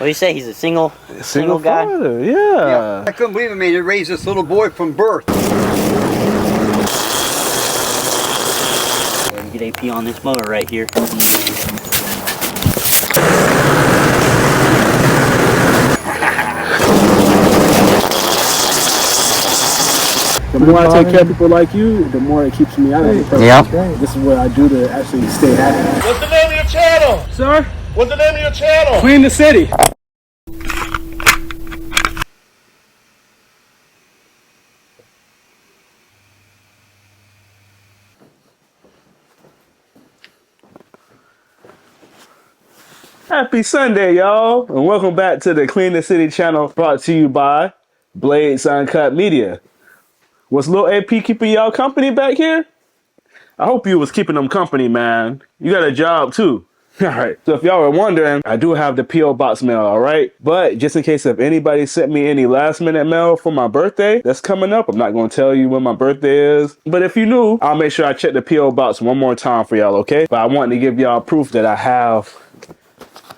do you say? He's a single guy? Father, yeah. I couldn't believe it, man. He raised this little boy from birth. Get AP on this mower right here. The more I take care of people like you, the more it keeps me out of it. Yep. This is what I do to actually stay happy. What's the name of your channel? Sir? What's the name of your channel? Clean the city. Happy Sunday, y'all, and welcome back to the Clean the City channel, brought to you by Bladez Uncut Media. Was Lil AP keeping y'all company back here? I hope you was keeping them company, man. You got a job too. All right. So if y'all were wondering, I do have the P.O. Box mail, all right? But just in case if anybody sent me any last minute mail for my birthday that's coming up, I'm not going to tell you when my birthday is. But if you knew, I'll make sure I check the P.O. Box one more time for y'all, okay? But I wanted to give y'all proof that I have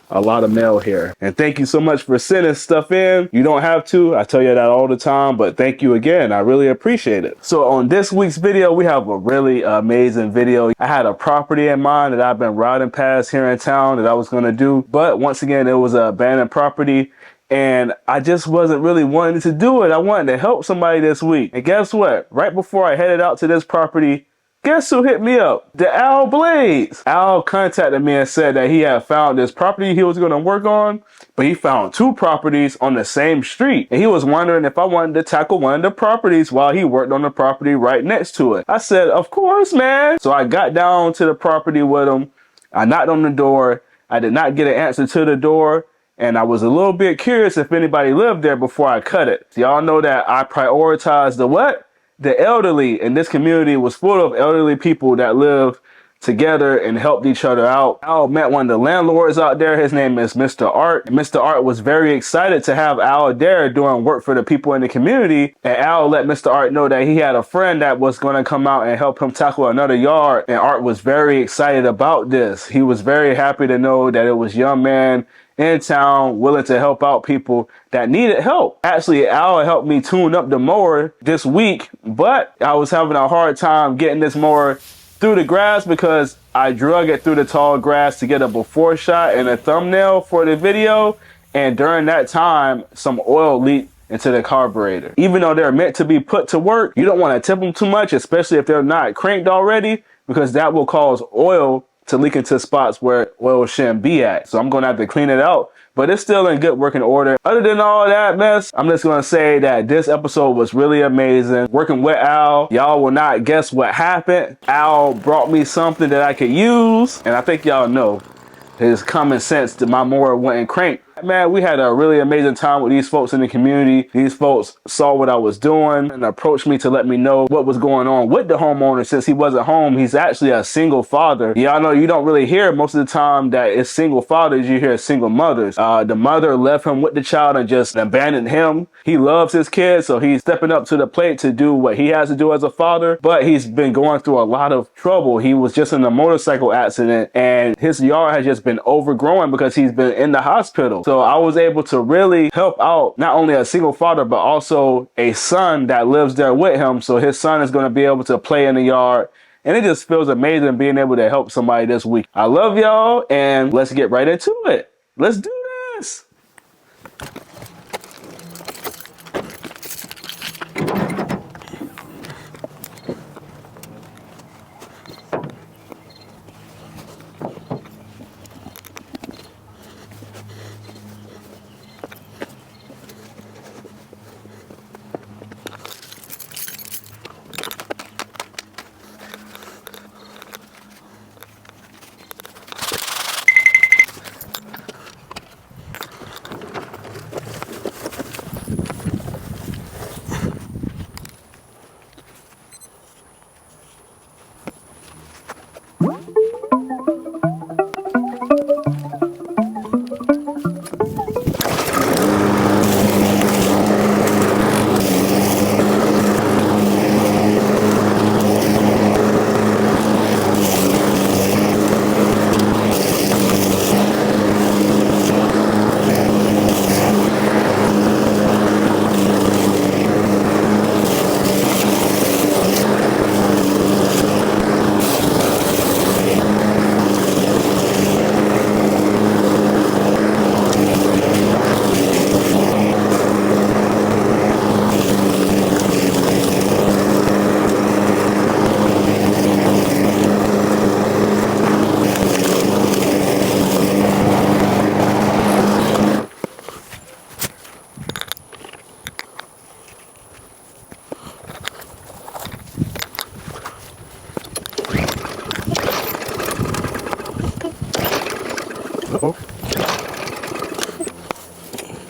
a lot of mail here. And thank you so much for sending stuff in. You don't have to. I tell you that all the time, but thank you again. I really appreciate it. So on this week's video, we have a really amazing video. I had a property in mind that I've been riding past here in town that I was going to do. But once again, it was an abandoned property. And I just wasn't really wanting to do it. I wanted to help somebody this week. And guess what? Right before I headed out to this property, guess who hit me up? The Al Bladez. Al contacted me and said that he had found this property he was going to work on, but he found two properties on the same street. And he was wondering if I wanted to tackle one of the properties while he worked on the property right next to it. I said, of course, man. So I got down to the property with him. I knocked on the door. I did not get an answer to the door. And I was a little bit curious if anybody lived there before I cut it. Y'all know that I prioritize the what? The elderly, and this community was full of elderly people that lived together and helped each other out. Al met one of the landlords out there. His name is Mr.Art. And Mr.Art was very excited to have Al there doing work for the people in the community. And Al let Mr.Art know that he had a friend that was going to come out and help him tackle another yard. And Art was very excited about this. He was very happy to know that it was young man in town willing to help out people that needed help. Actually, Al helped me tune up the mower this week, but I was having a hard time getting this mower through the grass because I drug it through the tall grass to get a before shot and a thumbnail for the video. And during that time, some oil leaked into the carburetor. Even though they're meant to be put to work, you don't want to tip them too much, especially if they're not cranked already, because that will cause oil to leak into spots where oil shouldn't be at. So I'm going to have to clean it out, but it's still in good working order. Other than all that mess, I'm just going to say that this episode was really amazing. Working with Al, y'all will not guess what happened. Al brought me something that I could use, and I think y'all know his common sense that my mower wouldn't crank. Man, we had a really amazing time with these folks in the community. These folks saw what I was doing and approached me to let me know what was going on with the homeowner. Since he wasn't home, he's actually a single father. Y'all know you don't really hear most of the time that it's single fathers, you hear single mothers. The mother left him with the child and just abandoned him. He loves his kids, so he's stepping up to the plate to do what he has to do as a father, but he's been going through a lot of trouble. He was just in a motorcycle accident and his yard has just been overgrowing because he's been in the hospital. So I was able to really help out not only a single father, but also a son that lives there with him. So his son is going to be able to play in the yard. And it just feels amazing being able to help somebody this week. I love y'all, and let's get right into it. Let's do this.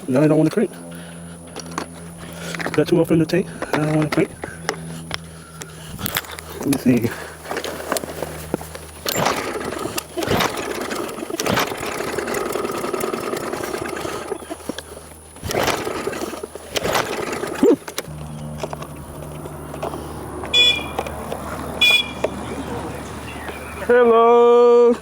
No, I don't want to crank. Got 2 off in the tank. I don't want to crank. Let me see. Hello.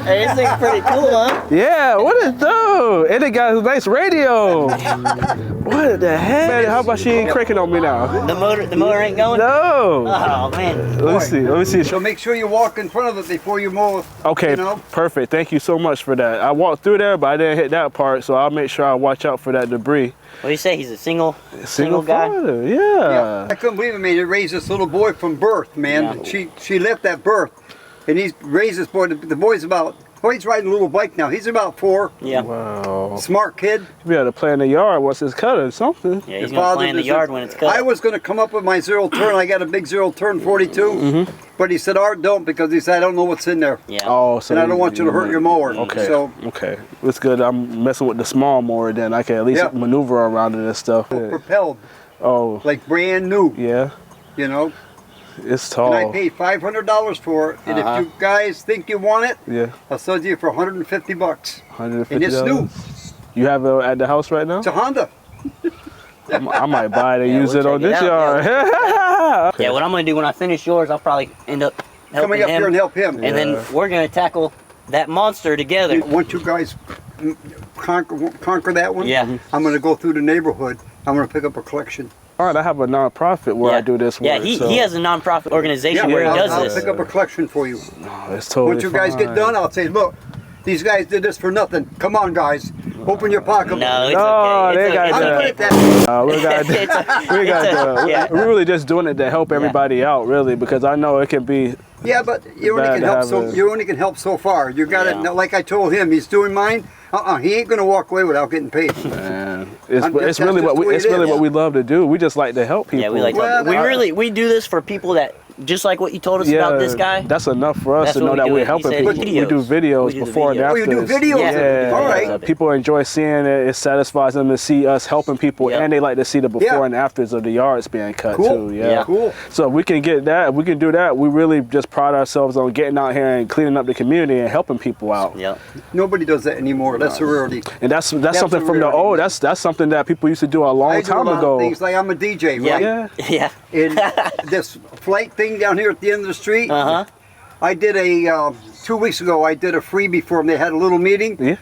Hey, this thing's pretty cool, huh? Yeah, what is though? And it got a nice radio. What the heck? Man, how about she ain't cranking on me now? The motor ain't going? No. Oh, man. Let me see. So make sure you walk in front of it before you mow. Okay, You know? perfect. Thank you so much for that. I walked through there, but I didn't hit that part, so I'll make sure I watch out for that debris. What do you say? He's a single guy? father, Yeah. yeah. I couldn't believe it, man. He raised this little boy from birth, man. Yeah. She left at birth, and he's raised this boy. The boy's about. Oh, he's riding a little bike now. He's about 4. Yeah. Wow. Smart kid. We had to play in the yard once it's cut or something. Yeah, he's His going to father play in the does yard it. when it's cut. I was going to come up with my 0 turn. I got a big 0 turn 42. But he said, Art, don't, because he said, I don't know what's in there. Yeah. Oh, so And I don't want you to hurt your mower. Okay. So Okay. It's good. I'm messing with the small mower then. I can at least Yeah. maneuver around it and stuff. propelled, Oh, like brand new, yeah. you know. It's And I tall. paid $500 for it. And if you guys think you want it, Yeah. I'll sell it to you for $150. $150. And it's new. You have it at the house right now? It's a Honda. I might buy it and use we'll it on check it this out, yard. Yeah, what I'm going to do when I finish yours, I'll probably end up helping Coming up him. here and help him. And then we're going to tackle that monster together. Once you guys conquer that one, Yeah. I'm going to go through the neighborhood. I'm going to pick up a collection. All right, I have a nonprofit where I do this work. Yeah, he has a nonprofit organization where he I'll, does I'll this. pick up a collection for you. It's totally Once you guys get fine. done, I'll say, look, these guys did this for nothing. Come on, guys. Open your pocketbook. No, it's No, okay. they It's got okay. I'll that. put it that We got yeah. we're really just doing it to help everybody out, really, because I know it can be. Yeah, but you only Bad can to help have so a- you only can help so far. You got Yeah. to, like I told him, he's doing mine. He ain't gonna walk away without getting paid. Man, it's I'm just- it's really that's what just the we way it's it really is. what we love to do. We just like to help people. Yeah, we like Well, we do this for people that, just like what you told us about this guy. That's enough for us That's to know what we that do. we're He helping said people. We do videos. videos We do the before and videos. after. Oh, you do videos? Yeah. All right. People enjoy seeing it. It satisfies them to see us helping people, Yeah. and they like to see the before Yeah. and afters of the yards being cut Cool. too. Yeah. Cool. So if we can get that, if we can do that, we really just pride ourselves on getting out here and cleaning up the community and helping people out. Yep. Nobody does that anymore. That's a rarity. And that's something a from the rarity. old. That's something that people used to do a long I do a time lot ago. of things. Like I'm a DJ, right? Yeah. Yeah. And this flight thing down here at the end of the street. Uh-huh. I did a 2 weeks ago. I did a freebie for them. They had a little meeting. Yeah.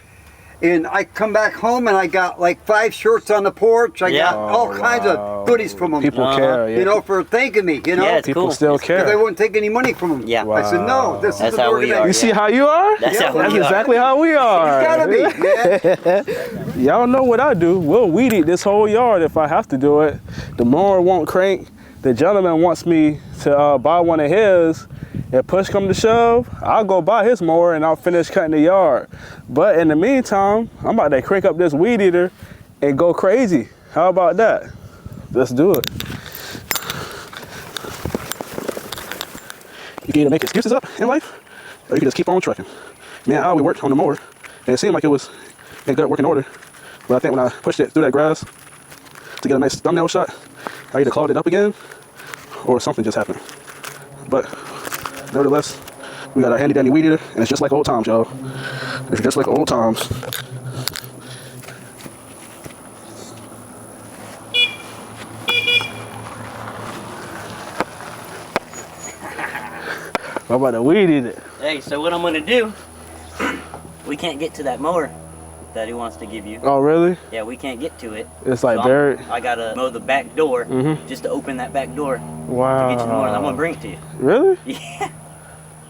And I come back home and I got like 5 shirts on the porch. I Yeah. got all kinds wow. of goodies from them. People care. Yeah. You know, for thanking me. You know, Yeah, it's people cool. still because care. I wouldn't take any money from them. Yeah. I said no. This That's is an how we are. You organization. see how you are? That's how That's we are. exactly how we are. Gotta be. Yeah. Y'all know what I do. We'll weed eat this whole yard if I have to do it. The mower won't crank. The gentleman wants me to buy one of his. If push come to shove, I'll go buy his mower and I'll finish cutting the yard. But in the meantime, I'm about to crank up this weed eater and go crazy. How about that? Let's do it. You can either make excuses up in life, or you can just keep on trucking. Man, I always worked on the mower, and it seemed like it was in good working order. But I think when I pushed it through that grass to get a nice thumbnail shot, I either clogged it up again, or something just happened. But nevertheless, we got our handy dandy weed eater, and it's just like old times, y'all. It's just like old times. I'm about to weed eat it. Hey, so what I'm gonna do? We can't get to that mower that he wants to give you. Oh, really? Yeah, we can't get to it. It's like So buried. I gotta mow the back door just to open that back door to Wow. get to the mower. And I'm gonna bring it to you. Really? Yeah.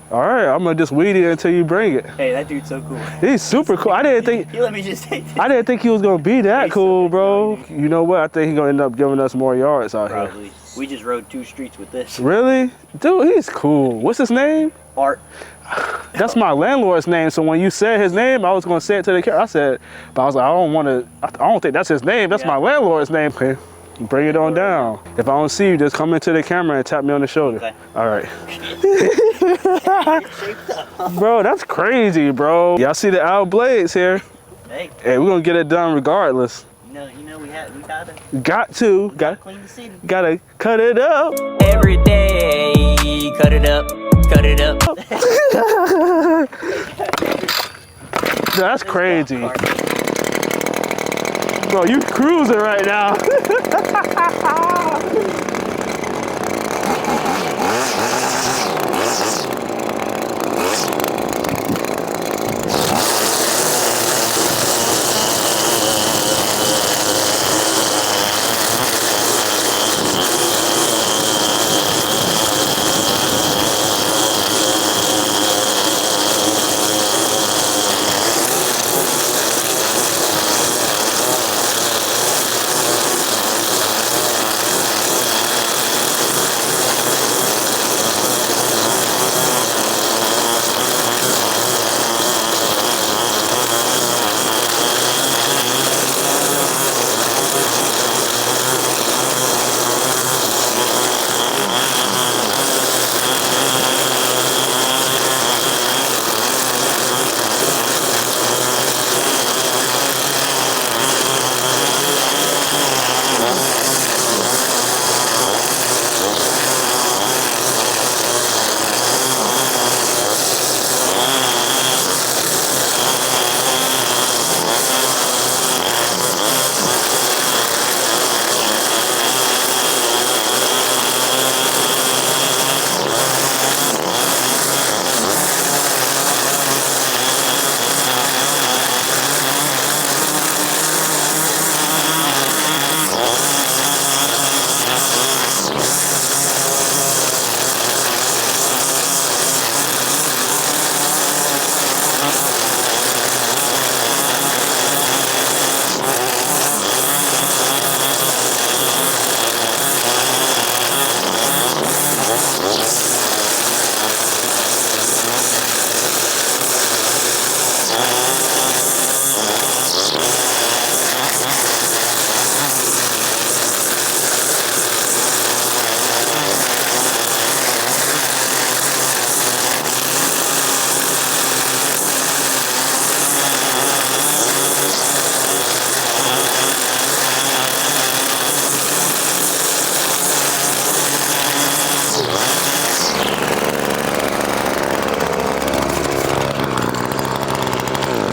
All right, I'm gonna just weed it until you bring it. Hey, that dude's so cool. He's super cool. I didn't think He let me just take that. I didn't think he was gonna be that He's cool, so bro. cool, You know what? I think he's gonna end up giving us more yards out here. Probably. We just rode 2 streets with this. Really? Dude, he's cool. What's his name? Art. That's my landlord's name. So when you said his name, I was gonna say it to the camera. I said, but I was like, I don't think that's his name. That's Yeah. my landlord's name. Okay, bring it on down. If I don't see you, just come into the camera and tap me on the shoulder. Okay. All right. It's shaped up, huh? Bro, that's crazy, bro. Y'all see the out blades here? Hey, Hey, we're gonna get it done regardless. you know, we gotta Gotta clean the city. gotta cut it up. Every day, cut it up, cut it up. That's crazy. Bro, you cruising right now.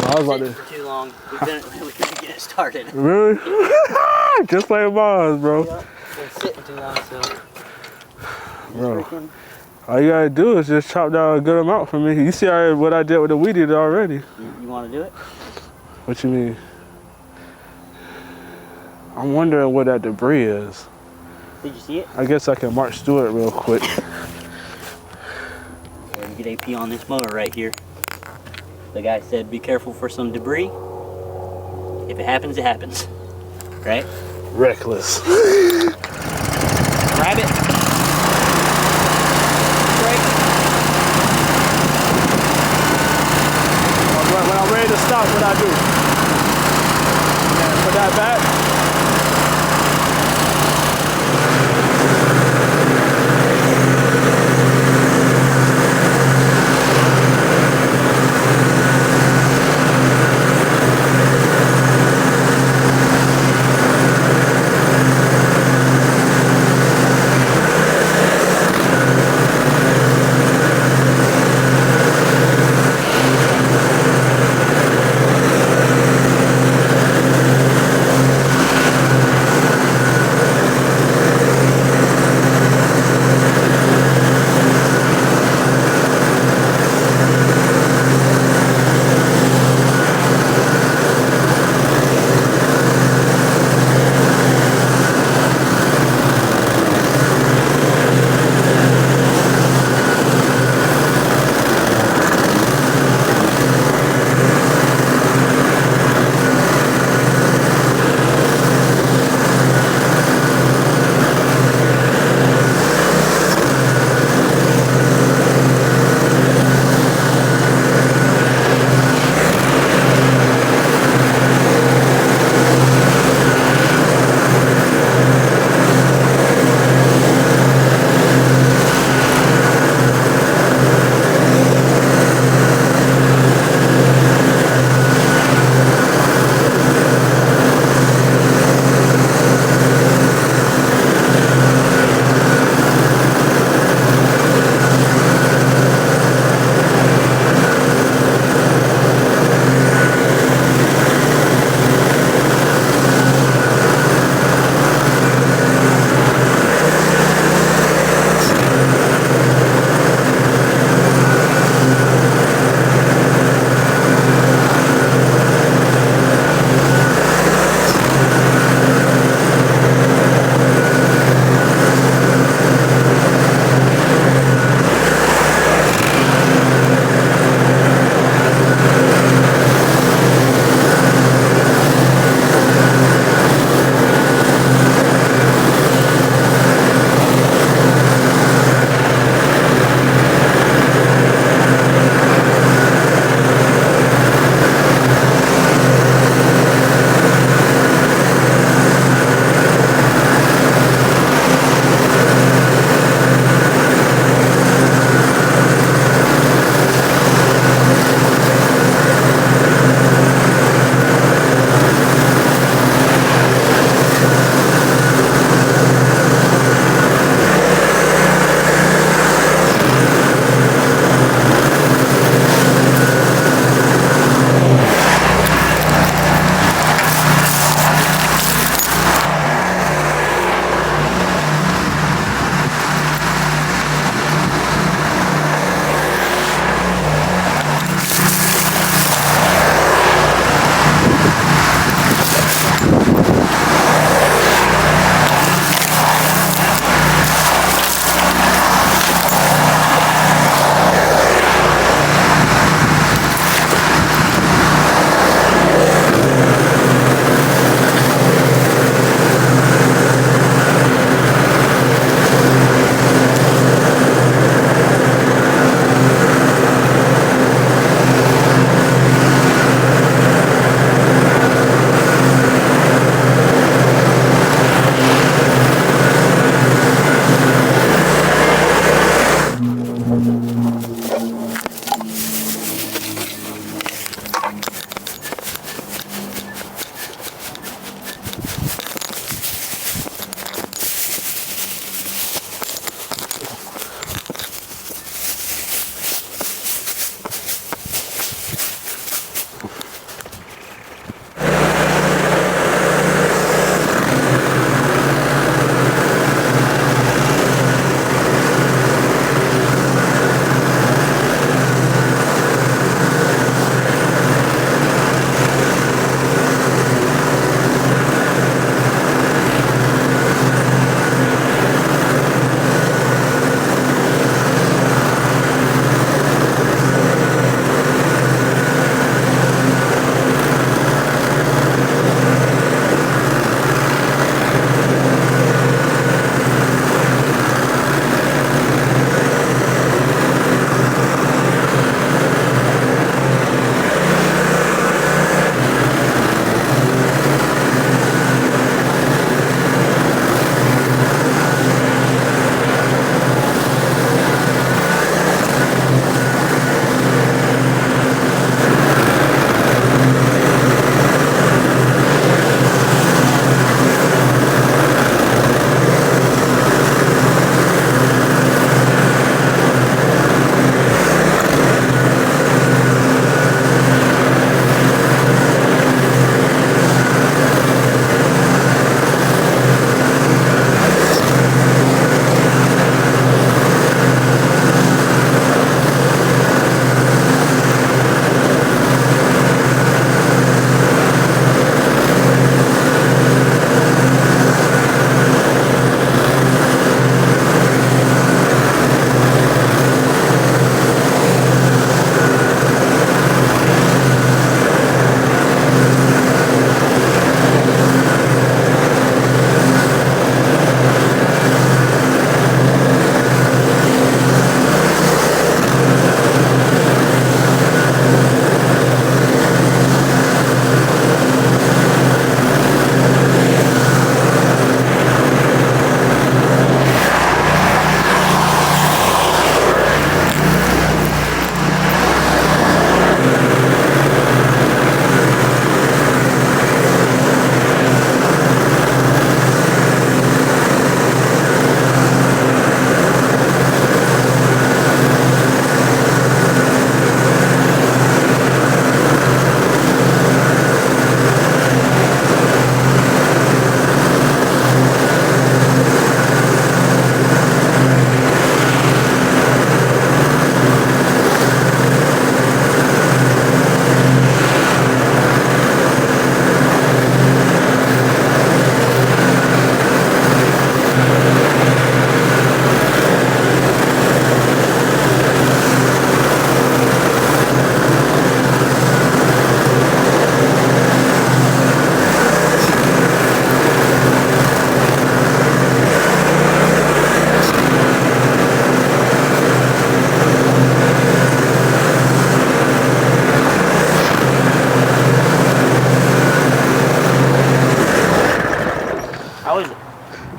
I was about Sitting to. for too long. We couldn't get it started. Really? Just like Mars, bro. Been sitting too long, so. Bro. All you gotta do is just chop down a good amount for me. You see what I did with the weed eater already. You want to do it? What you mean? I'm wondering what that debris is. Did you see it? I guess I can march through it real quick. We're gonna get AP on this motor right here. The guy said, be careful for some debris. If it happens, it happens. Right? Reckless. Grab it. Right. When I'm ready to stop, what I do? Put that back.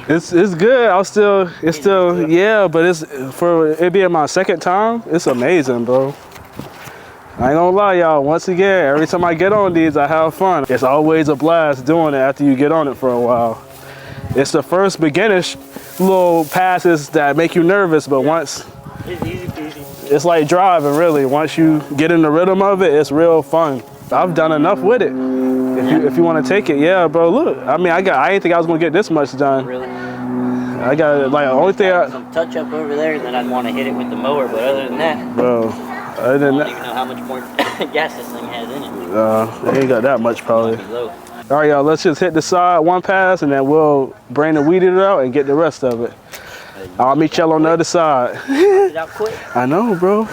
It's good. It's still yeah, but it's for it being my second time. It's amazing, bro. I ain't gonna lie, y'all. Once again, every time I get on these, I have fun. It's always a blast doing it after you get on it for a while. It's the first beginnish little passes that make you nervous, but once It's easy peasy. it's like driving, really. Once you get in the rhythm of it, it's real fun. I've done enough with it. If you want to take it, yeah, bro. Look, I mean, I didn't think I was gonna get this much done. Really. I got like the only thing, Some touch up over there, and then I'd want to hit it with the mower. But other than that, bro. Other I than don't that, even know how much more gas this thing has in it. it ain't got that much probably. Might be low. All right, y'all. Let's just hit the side one pass, and then we'll bring the weed eater out and get the rest of it. I'll meet y'all on the other side. It out quick. I know, bro.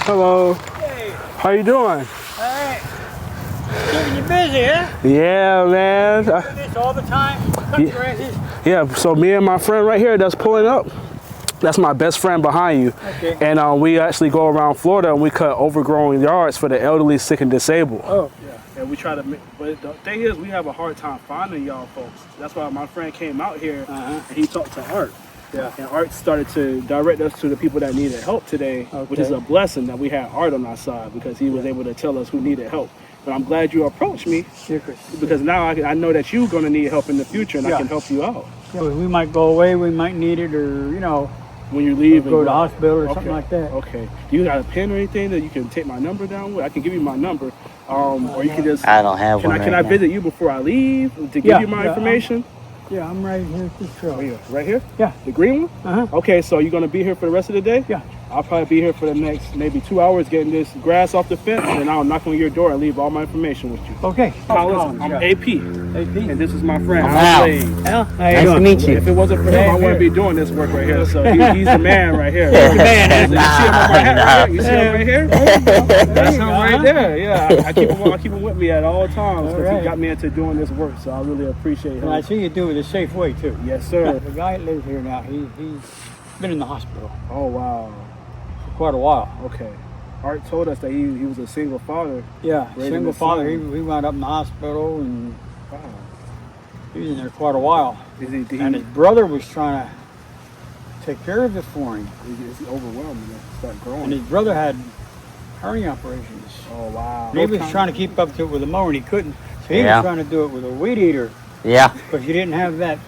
Hello. Hey, How you doing? alright. Keeping you busy, huh? Yeah, man. Do this all the time? Cut Yeah. grasses? Yeah, so me and my friend right here that's pulling up, that's my best friend behind you. Okay. And we actually go around Florida and we cut overgrown yards for the elderly, sick, and disabled. Oh. Yeah, and we try to make, but the thing is, we have a hard time finding y'all folks. That's why my friend came out here and he talked to Art. Yeah. And Art started to direct us to the people that needed help today, which is Okay. a blessing that we had Art on our side because he was able to tell us who needed help. But I'm glad you approached me because now I know that you're going to need help in the future and I Yeah. can help you out. Yeah, we might go away, we might need it, or, you know, When you leave go and to the hospital or something Okay. like that. Okay. Do you got a pen or anything that you can take my number down with? I can give you my number. Or you can just. I don't have one Can right I now. visit you before I leave to give Yeah, you my yeah, information? Yeah, I'm right here at this Oh, truck. yeah. Right here? Yeah. The green one? Uh-huh. Okay, so you're gonna be here for the rest of the day? Yeah. I'll probably be here for the next maybe 2 hours getting this grass off the fence, and I'll knock on your door and leave all my information with you. Okay. Collins, I'm AP, AP. and this is my friend. I'm I'm Al. Blade. Al, how you Nice to doing? meet you. If it wasn't for him, I wouldn't be doing this work right here. So he's the man right here. He's the man. You see him on my hat right here? You see him right here? That's him right there. Yeah, I keep him with me at all times because All he got me into doing this work. So I really appreciate And I him. see you do it a safe way, too. Yes, sir. The guy that lives here now, he's been in the hospital Oh wow. for quite a while. Okay. Art told us that he was a single father. Yeah, Raising single his father. son. He wound up in the hospital, and Wow. he was in there quite a while. Is he And his brother was trying to take care of it for him. is he overwhelmed and start And growing? his brother had hernia operations. Oh wow. And he was trying to keep up to it with a mower, and he couldn't. So he Yeah. was trying to do it with a weed eater Yeah. because you didn't have that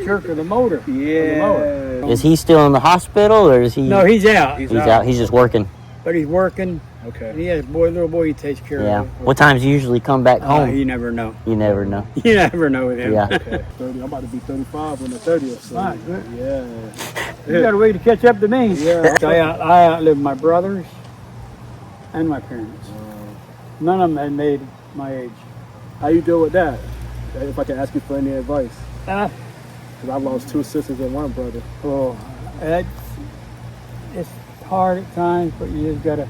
jerk of the motor. of the mower. Yeah. Is he still in the hospital or is he? No, he's out. he's out. He's just working. But he's working. And Okay. he has a little boy he takes care Yeah. of. What times do you usually come back home? You never know. You never know. You never know with him. Yeah. Okay. 30. I'm about to be 35 on the 30th. So Right, good. yeah. You got a way to catch up to me. Yeah. I outlived my brothers and my parents. None of them had made my age. How you deal with that? If I can ask you for any advice, Uh, because I've lost 2 sisters and 1 brother. oh, it's hard at times, but you just gotta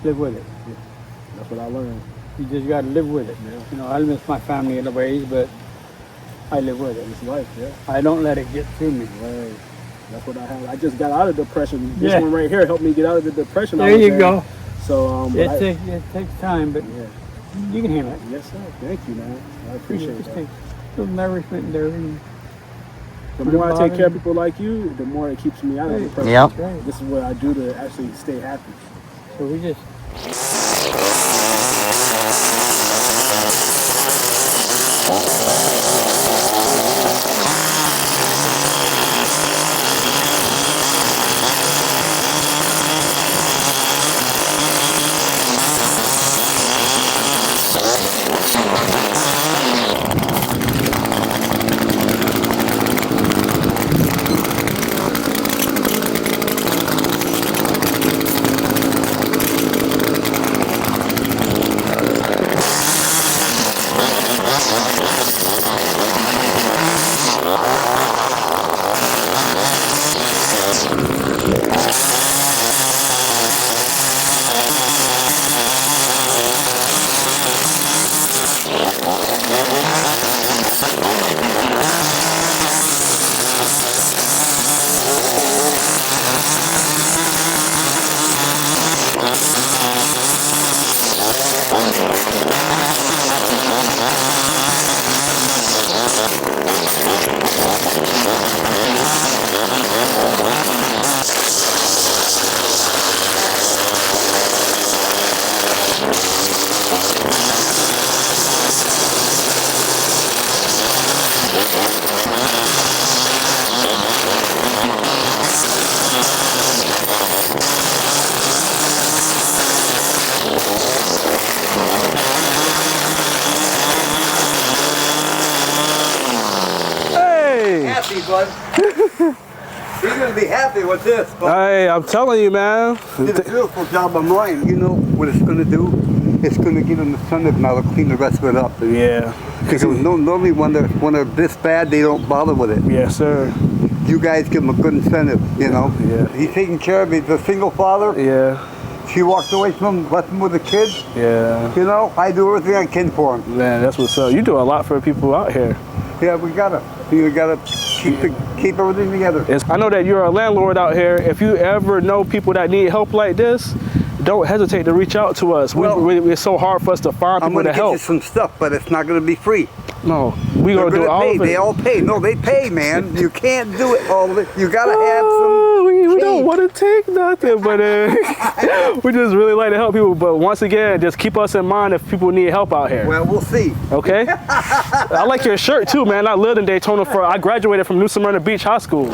live with it. That's what I learned. You just gotta live with it. Yeah. You know, I miss my family in the ways, but I live with it. It's life. Yeah. I don't let it get to me. Right. That's what I had. I just got out of depression. This Yeah. one right here helped me get out of the depression. I There was you in. go. So It takes time, but yeah. you can handle it. Yes, sir. Thank you, man. I appreciate It just that. takes a little nourishment there. And The more I take care of people like you, the more it keeps me out of depression. Yep. that's right. This is what I do to actually stay happy. So we just Happy, bud. He's gonna be happy with this. But Hey, I'm telling you, man. did a beautiful job of mine. You know what it's gonna do? It's gonna give him the incentive now to clean the rest of it up. Yeah. Because normally when they're this bad, they don't bother with it. Yes, sir. You guys give him a good incentive, you know. Yeah. He's taking care of it. He's a single father. Yeah. She walked away from him, left him with the kids. Yeah. You know, I do everything I can for him. Man, that's what's up. You do a lot for people out here. Yeah, we gotta keep everything together. I know that you're a landlord out here. If you ever know people that need help like this, don't hesitate to reach out to us. Well, it's so hard for us to find I'm people gonna to get help. you some stuff, but it's not gonna be free. No, we They're gonna do gonna all pay. of it. They all pay. No, they pay, man. You can't do it all of it. You gotta have Oh, some. we don't change. want to take nothing, but we just really like to help people. But once again, just keep us in mind if people need help out here. Well, we'll see. Okay? I like your shirt too, man. I lived in Daytona I graduated from New Smyrna Beach High School.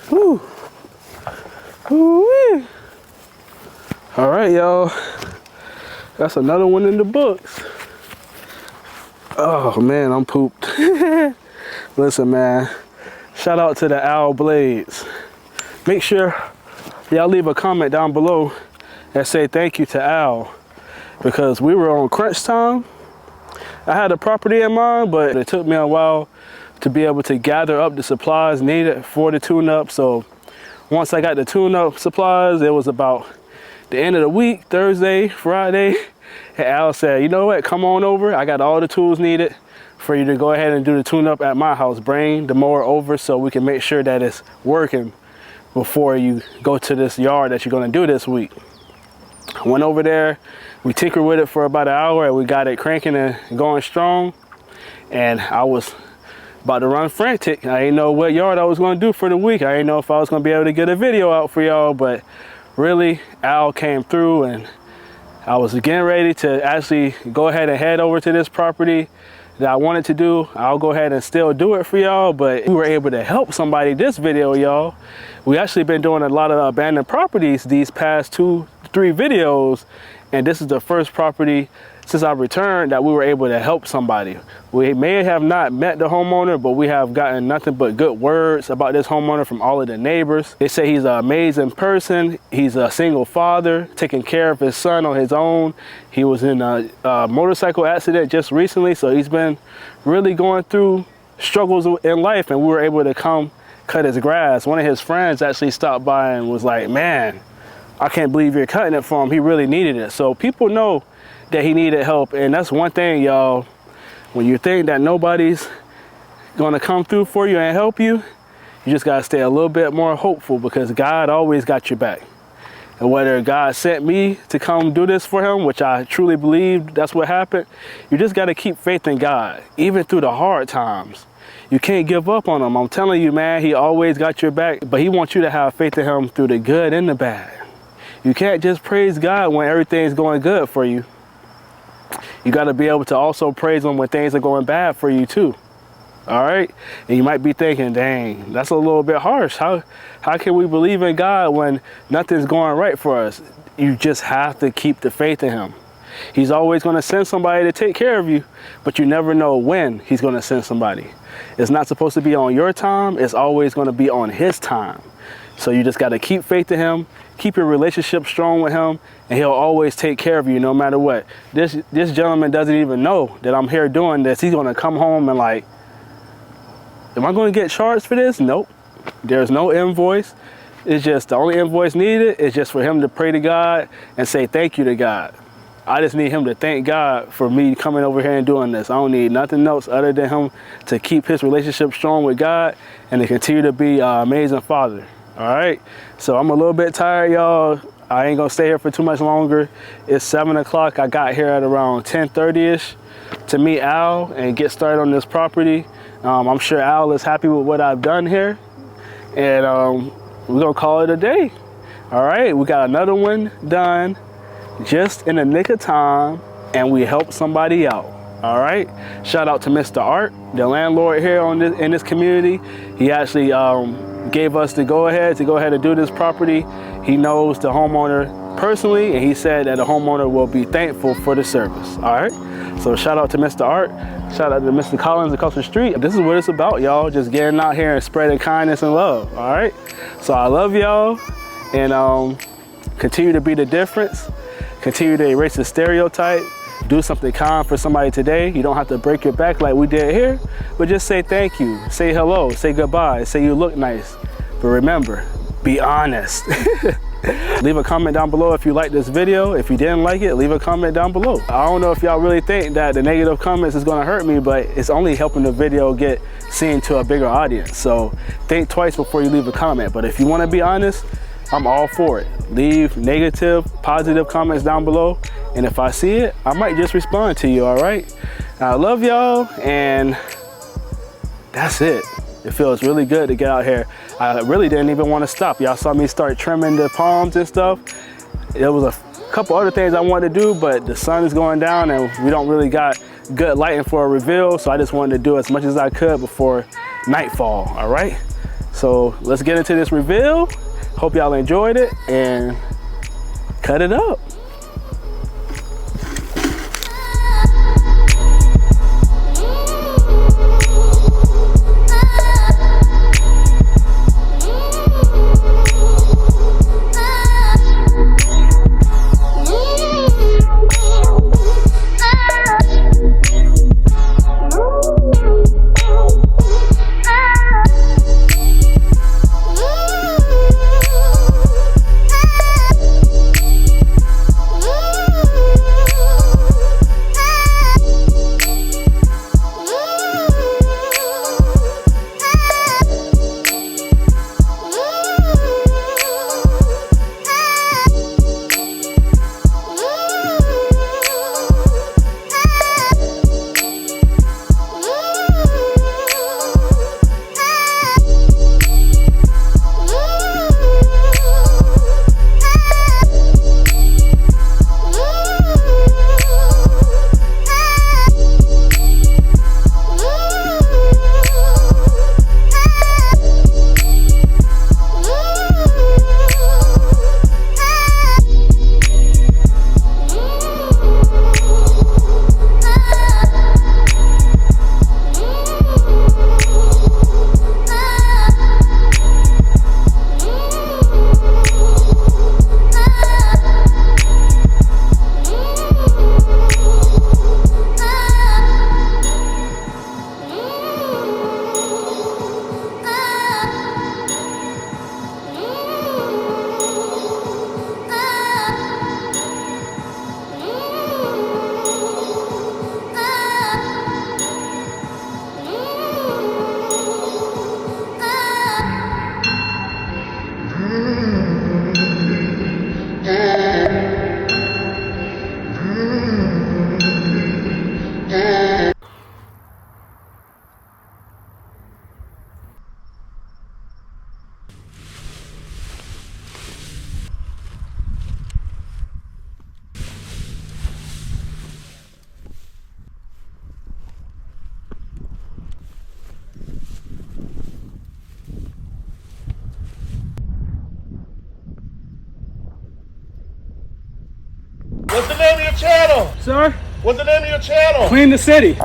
Whew. Woo-wee. All right, y'all. That's another one in the books. Oh man, I'm pooped. Listen, man. Shout out to the Owl Blades. Make sure y'all leave a comment down below and say thank you to Al, because we were on crunch time. I had a property in mind, but it took me a while to be able to gather up the supplies needed for the tune-up. So once I got the tune-up supplies, it was about the end of the week, Thursday, Friday, and Al said, you know what, come on over. I got all the tools needed for you to go ahead and do the tune-up at my house. Bring the mower over so we can make sure that it's working before you go to this yard that you're gonna do this week. I went over there, we tinkered with it for about an hour, and we got it cranking and going strong. And I was about to run frantic. I didn't know what yard I was gonna do for the week. I didn't know if I was gonna be able to get a video out for y'all, but really, Al came through and I was getting ready to actually go ahead and head over to this property that I wanted to do. I'll go ahead and still do it for y'all, but we were able to help somebody this video, y'all. We actually been doing a lot of abandoned properties these past 2-3 videos, and this is the first property since I returned that we were able to help somebody. We may have not met the homeowner, but we have gotten nothing but good words about this homeowner from all of the neighbors. They say he's an amazing person. He's a single father, taking care of his son on his own. He was in a motorcycle accident just recently, so he's been really going through struggles in life, and we were able to come cut his grass. One of his friends actually stopped by and was like, man, I can't believe you're cutting it for him. He really needed it. So people know that he needed help, and that's one thing, y'all. When you think that nobody's gonna come through for you and help you, you just gotta stay a little bit more hopeful, because God always got your back. And whether God sent me to come do this for him, which I truly believe that's what happened, you just gotta keep faith in God, even through the hard times. You can't give up on him. I'm telling you, man, he always got your back, but he wants you to have faith in him through the good and the bad. You can't just praise God when everything's going good for you. You got to be able to also praise him when things are going bad for you too. All right? And you might be thinking, dang, that's a little bit harsh. How can we believe in God when nothing's going right for us? You just have to keep the faith in him. He's always going to send somebody to take care of you, but you never know when he's going to send somebody. It's not supposed to be on your time. It's always going to be on his time. So you just got to keep faith in him, keep your relationship strong with him, and he'll always take care of you no matter what. This gentleman doesn't even know that I'm here doing this. He's going to come home and like, am I going to get charged for this? Nope. There's no invoice. It's just the only invoice needed is just for him to pray to God and say thank you to God. I just need him to thank God for me coming over here and doing this. I don't need nothing else other than him to keep his relationship strong with God and to continue to be an amazing father. All right, so I'm a little bit tired, y'all. I ain't gonna stay here for too much longer. It's 7 o'clock. I got here at around 10:30ish to meet Al and get started on this property. I'm sure Al is happy with what I've done here, and we're gonna call it a day. All right, we got another one done just in the nick of time, and we helped somebody out. All right, shout out to Mr.Art, the landlord here in this community. He actually gave us the go-ahead to do this property. He knows the homeowner personally, and he said that the homeowner will be thankful for the service. All right, so shout out to Mr.Art, shout out to Mr. Collins across the street. This is what it's about, y'all, just getting out here and spreading kindness and love. All right, so I love y'all, and continue to be the difference, continue to erase the stereotype. Do something kind for somebody today. You don't have to break your back like we did here, but just say thank you, say hello, say goodbye, say you look nice. But remember, be honest. Leave a comment down below if you liked this video. If you didn't like it, leave a comment down below. I don't know if y'all really think that the negative comments is gonna hurt me, but it's only helping the video get seen to a bigger audience. So think twice before you leave a comment. But if you wanna be honest, I'm all for it. Leave negative, positive comments down below. And if I see it, I might just respond to you, all right? I love y'all, and that's it. It feels really good to get out here. I really didn't even want to stop. Y'all saw me start trimming the palms and stuff. There was a couple other things I wanted to do, but the sun is going down and we don't really got good lighting for a reveal, so I just wanted to do as much as I could before nightfall, all right? So let's get into this reveal. Hope y'all enjoyed it, and cut it up. What's the name of your channel? Sir, What's the name of your channel? clean the city.